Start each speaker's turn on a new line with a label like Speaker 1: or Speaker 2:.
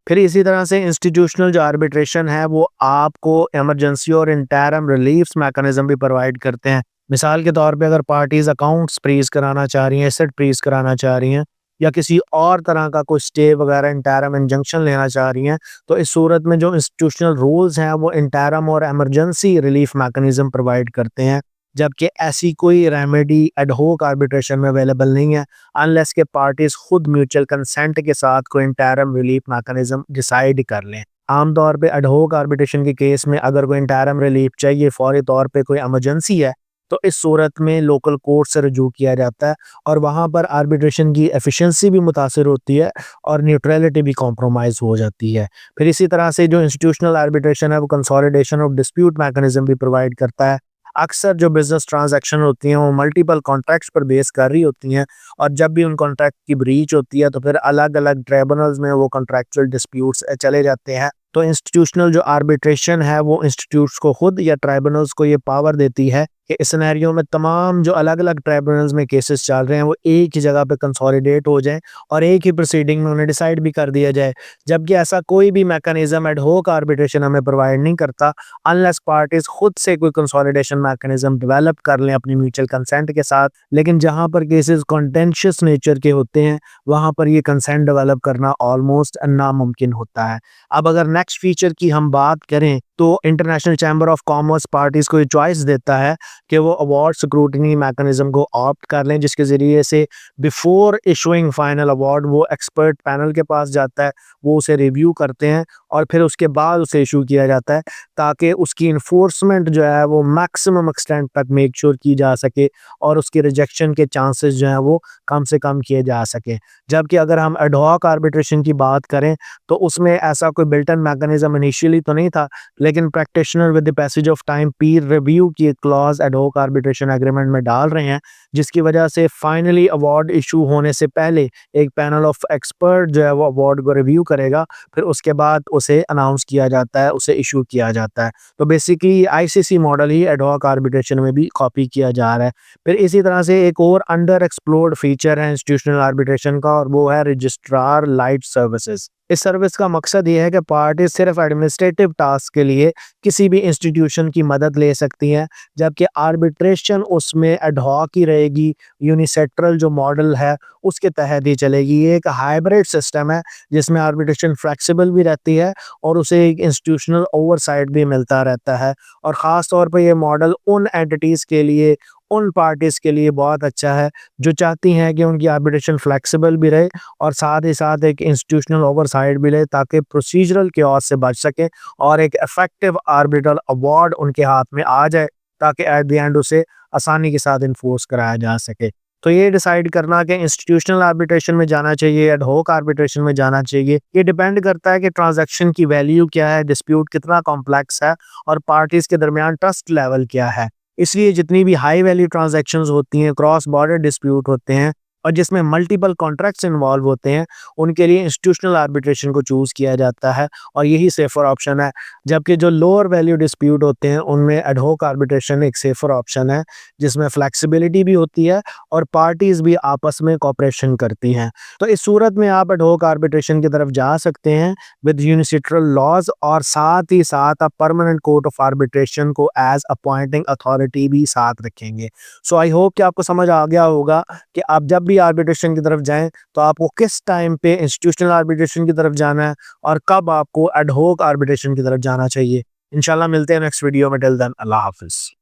Speaker 1: फिर इसी तरह से इंस्टीट्यूशनल जो आर्बिट्रेशन है वो आपको इमरजेंसी और इंटरिम रिलीफ्स मैकेनिज्म भी प्रोवाइड करते हैं। मिसाल के तौर पे अगर पार्टीज़ अकाउंट्स फ्रीज़ कराना चाह रही हैं, एसेट फ्रीज़ कराना चाह रही हैं या किसी और तरह का कोई स्टे वगैरह इंटरिम इंजंक्शन लेना चाह रही हैं, तो इस सूरत में जो इंस्टीट्यूशनल रूल्स हैं वो इंटरिम और इमरजेंसी रिलीफ मैकेनिज्म प्रोवाइड करते हैं। जबकि ऐसी कोई रेमेडी एड होक आर्बिट्रेशन में अवेलेबल नहीं है अनलेस के पार्टीज खुद म्यूचुअल कंसेंट के साथ कोई इंटरिम रिलीफ मैकेनिज्म डिसाइड कर लें। आमतौर पे एड होक आर्बिट्रेशन के केस में अगर कोई इंटरिम रिलीफ चाहिए, फौरी तौर पे कोई इमरजेंसी है, तो इस सूरत में लोकल कोर्ट से रजू किया जाता है और वहाँ पर आर्बिट्रेशन की एफिशिएंसी भी मुतासिर होती है और न्यूट्रलिटी भी कॉम्प्रोमाइज़ हो जाती है। फिर इसी तरह से जो इंस्टीट्यूशनल आर्बिट्रेशन है वो कंसोलिडेशन ऑफ डिस्प्यूट मैकेनिज्म भी प्रोवाइड करता है। अक्सर जो बिज़नेस ट्रांज़ैक्शन होती हैं वो मल्टीपल कॉन्ट्रैक्ट्स पर बेस कर रही होती हैं और जब भी उन कॉन्ट्रैक्ट की ब्रीच होती है तो फिर अलग-अलग ट्राइब्यूनल्स में वो कॉन्ट्रैक्चुअल डिस्प्यूट्स चले जाते हैं। तो इंस्टीट्यूशनल जो आर्बिट्रेशन है वो इंस्टीट्यूट्स को खुद या ट्राइब्यूनल्स को ये पावर देती है कि इस सिनेरियो में तमाम जो अलग-अलग ट्राइब्यूनल्स में केसेस चल रहे हैं वो एक ही जगह पे कंसोलिडेट हो जाएँ और एक ही प्रोसीडिंग में उन्हें डिसाइड भी कर दिया जाए। जबकि ऐसा कोई भी मैकेनिज्म एड होक आर्बिट्रेशन हमें प्रोवाइड नहीं करता अनलेस पार्टीज खुद से कोई कंसोलिडेशन मैकेनिज्म डेवलप कर लें अपनी म्यूचुअल कंसेंट के साथ। लेकिन जहाँ पर केसेस कॉन्टेंशियस नेचर के होते हैं वहाँ पर ये कंसेंट डेवलप करना ऑलमोस्ट नामुमकिन होता है। अब अगर नेक्स्ट फीचर की हम बात करें तो international chamber of commerce parties को ये चॉइस देता है कि वो अवार्ड स्क्रूटनी मैकेनिज्म को ऑप्ट कर लें, जिसके ज़रिए से बिफोर इशूइंग फाइनल अवार्ड वो एक्सपर्ट पैनल के पास जाता है, वो उसे रिव्यू करते हैं और फिर उसके बाद उसे इशू किया जाता है ताकि उसकी इन्फोर्समेंट जो है वो मैक्सिमम एक्सटेंट तक मेक श्योर की जा सके और उसकी रिजेक्शन के चांसेस जो हैं वो कम से कम किए जा सकें। जबकि अगर हम एड हॉक आर्बिट्रेशन की बात करें तो उसमें ऐसा कोई बिल्ट इन मैकेनिज्म इनिशियली तो नहीं था, लेकिन practitioner with the passage of time peer review की clause ad hoc arbitration agreement में डाल रहे हैं, जिसकी वजह से फाइनली अवार्ड इशू होने से पहले एक पैनल ऑफ एक्सपर्ट जो है वो अवार्ड को रिव्यू करेगा, फिर उसके बाद उसे अनाउंस किया जाता है, उसे इशू किया जाता है। तो बेसिकली आईसीसी मॉडल ही एड हॉक आर्बिट्रेशन में भी कॉपी किया जा रहा है। फिर इसी तरह से एक और अंडर एक्सप्लोर्ड फीचर है इंस्टीट्यूशनल आर्बिट्रेशन का और वो है रजिस्ट्रार लाइट सर्विसेज। इस सर्विस का मकसद ये है कि पार्टी सिर्फ एडमिनिस्ट्रेटिव टास्क के लिए किसी भी इंस्टीट्यूशन की मदद ले सकती हैं, जबकि आर्बिट्रेशन उसमें एड हॉक ही रहेगी, यूनिसेट्रल जो मॉडल है उसके तहत ही चलेगी। ये एक हाइब्रिड सिस्टम है जिसमें आर्बिट्रेशन फ्लेक्सिबल भी रहती है और उसे एक इंस्टीट्यूशनल ओवरसाइट भी मिलता रहता है और ख़ास तौर पर यह मॉडल उन एंटिटीज़ के लिए, उन पार्टीज़ के लिए बहुत अच्छा है जो चाहती हैं कि उनकी आर्बिट्रेशन फ्लेक्सिबल भी रहे और साथ ही साथ एक इंस्टीट्यूशनल ओवरसाइट भी रहे ताकि प्रोसीजरल chaos से बच सकें और एक इफेक्टिव आर्बिट्रल अवार्ड उनके हाथ में आ जाए ताकि एट द एंड उसे आसानी के साथ इन्फोर्स कराया जा सके। तो ये डिसाइड करना कि इंस्टीट्यूशनल आर्बिट्रेशन में जाना चाहिए, एड हॉक आर्बिट्रेशन में जाना चाहिए, ये डिपेंड करता है कि ट्रांजैक्शन की वैल्यू क्या है, डिस्प्यूट कितना कॉम्प्लेक्स है और पार्टीज़ के दरमियान ट्रस्ट लेवल क्या है। इसलिए जितनी भी हाई वैल्यू ट्रांजैक्शंस होती हैं, क्रॉस बॉर्डर डिस्प्यूट होते हैं और जिसमें मल्टीपल कॉन्ट्रैक्ट्स इन्वॉल्व होते हैं, उनके लिए इंस्टीट्यूशनल आर्बिट्रेशन को चूज़ किया जाता है और यही सेफर ऑप्शन है। जबकि जो लोअर वैल्यू डिस्प्यूट होते हैं उनमें एड हॉक आर्बिट्रेशन एक सेफर ऑप्शन है जिसमें फ्लेक्सिबिलिटी भी होती है और पार्टीज़ भी आपस में कोऑपरेशन करती हैं। तो इस सूरत में आप एड हॉक आर्बिट्रेशन की तरफ जा सकते हैं विद यूनिसेट्रल लॉज और साथ ही साथ आप परमानेंट कोर्ट ऑफ आर्बिट्रेशन को एज अपॉइंटिंग अथॉरिटी भी साथ रखेंगे। सो आई होप कि आपको समझ आ गया होगा कि आप जब भी आर्बिट्रेशन की तरफ जाएं तो आपको किस टाइम पे इंस्टीट्यूशनल आर्बिट्रेशन की तरफ जाना है और कब आपको एड हॉक आर्बिट्रेशन की तरफ जाना चाहिए। इंशाल्लाह मिलते हैं नेक्स्ट वीडियो में। टिल देन अल्लाह हाफिज़।